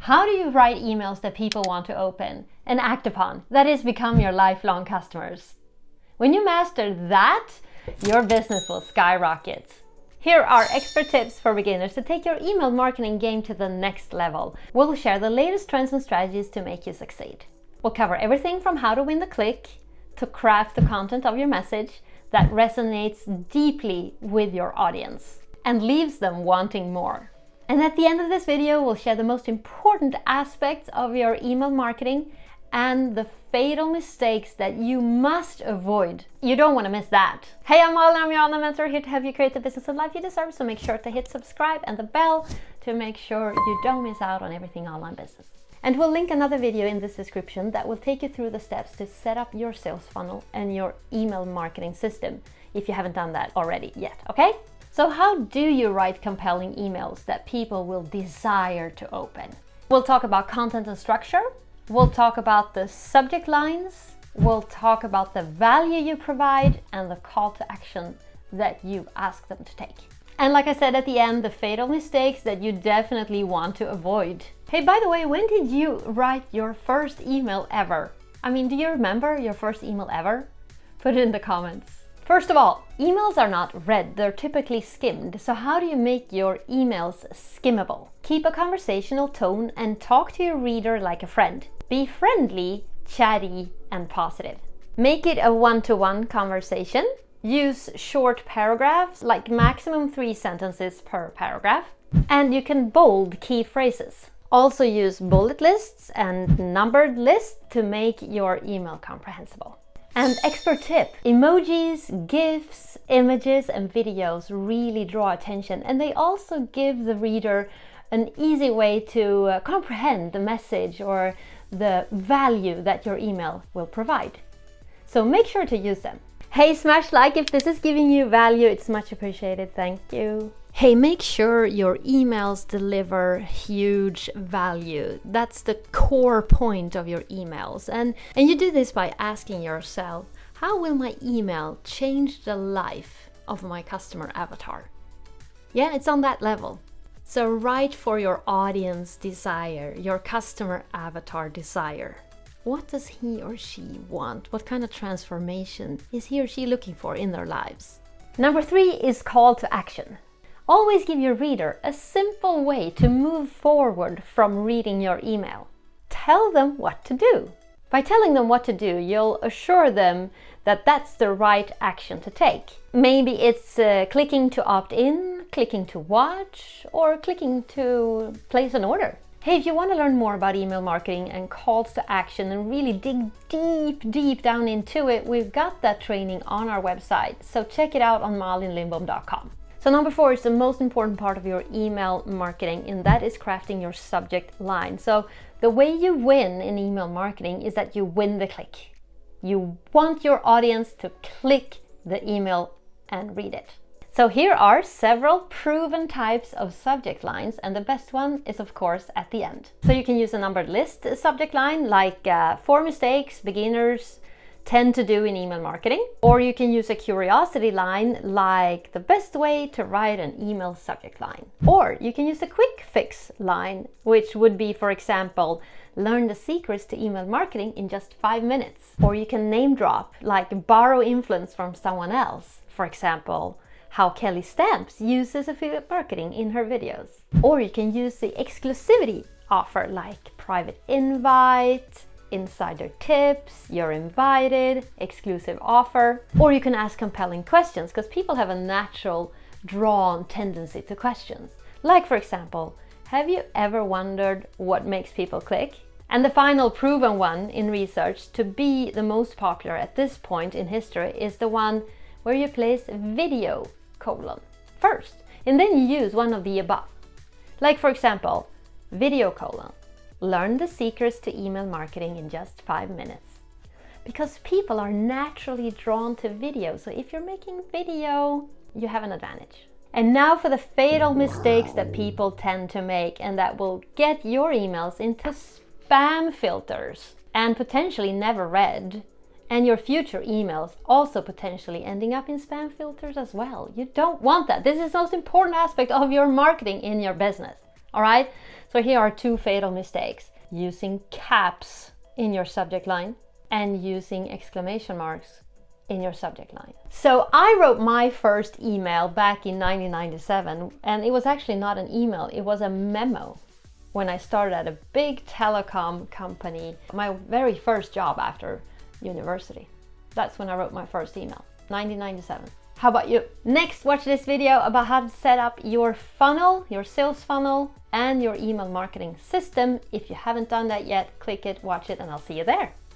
How do you write emails that people want to open and act upon? That is, become your lifelong customers. When you master that, your business will skyrocket. Here are expert tips for beginners to take your email marketing game to the next level. We'll share the latest trends and strategies to make you succeed. We'll cover everything from how to win the click to craft the content of your message that resonates deeply with your audience and leaves them wanting more. And at the end of this video, we'll share the most important aspects of your email marketing and the fatal mistakes that you must avoid. You don't want to miss that. Hey, I'm Malin, I'm your online mentor, here to help you create the business and life you deserve. So make sure to hit subscribe and the bell to make sure you don't miss out on everything online business. And we'll link another video in this description that will take you through the steps to set up your sales funnel and your email marketing system if you haven't done that already yet, okay? So how do you write compelling emails that people will desire to open? We'll talk about content and structure. We'll talk about the subject lines. We'll talk about the value you provide and the call to action that you ask them to take. And like I said at the end, the fatal mistakes that you definitely want to avoid. Hey, by the way, when did you write your first email ever? I mean, do you remember your first email ever? Put it in the comments. First of all, emails are not read, they're typically skimmed. So how do you make your emails skimmable? Keep a conversational tone and talk to your reader like a friend. Be friendly, chatty, and positive. Make it a one-to-one conversation. Use short paragraphs, like maximum 3 sentences per paragraph. And you can bold key phrases. Also use bullet lists and numbered lists to make your email comprehensible. And expert tip, emojis, GIFs, images and videos really draw attention, and they also give the reader an easy way to comprehend the message or the value that your email will provide. So make sure to use them. Hey, smash like if this is giving you value, it's much appreciated, thank you. Hey, make sure your emails deliver huge value. That's the core point of your emails. And you do this by asking yourself, how will my email change the life of my customer avatar? Yeah, it's on that level. So write for your audience desire, your customer avatar desire. What does he or she want? What kind of transformation is he or she looking for in their lives? Number 3 is call to action. Always give your reader a simple way to move forward from reading your email. Tell them what to do. By telling them what to do, you'll assure them that that's the right action to take. Maybe it's clicking to opt in, clicking to watch, or clicking to place an order. Hey, if you want to learn more about email marketing and calls to action and really dig deep down into it, we've got that training on our website. So check it out on malinlindbom.com. So number 4 is the most important part of your email marketing, and that is crafting your subject line. So the way you win in email marketing is that you win the click. You want your audience to click the email and read it. So here are several proven types of subject lines, and the best one is of course at the end. So you can use a numbered list subject line like 4 mistakes beginners tend to do in email marketing, or you can use a curiosity line like the best way to write an email subject line. Or you can use a quick fix line, which would be, for example, learn the secrets to email marketing in just 5 minutes. Or you can name drop, like borrow influence from someone else. For example, how Kelly Stamps uses affiliate marketing in her videos. Or you can use the exclusivity offer like private invite, insider tips, you're invited, exclusive offer. Or you can ask compelling questions, because people have a natural drawn tendency to questions. Like, for example, have you ever wondered what makes people click? And the final proven one in research to be the most popular at this point in history is the one where you place video : first, and then you use one of the above. Like, for example, video : learn the secrets to email marketing in just 5 minutes. Because people are naturally drawn to video, so if you're making video, you have an advantage. And now for the fatal mistakes that people tend to make and that will get your emails into spam filters and potentially never read, and your future emails also potentially ending up in spam filters as well. You don't want that. This is the most important aspect of your marketing in your business. All right, So here are two fatal mistakes: using caps in your subject line and using exclamation marks in your subject line. So I wrote my first email back in 1997, and it was actually not an email, it was a memo, when I started at a big telecom company, my very first job after university. That's when I wrote my first email, 1997. How about you? Next, watch this video about how to set up your funnel, your sales funnel, and your email marketing system. If you haven't done that yet, click it, watch it, and I'll see you there.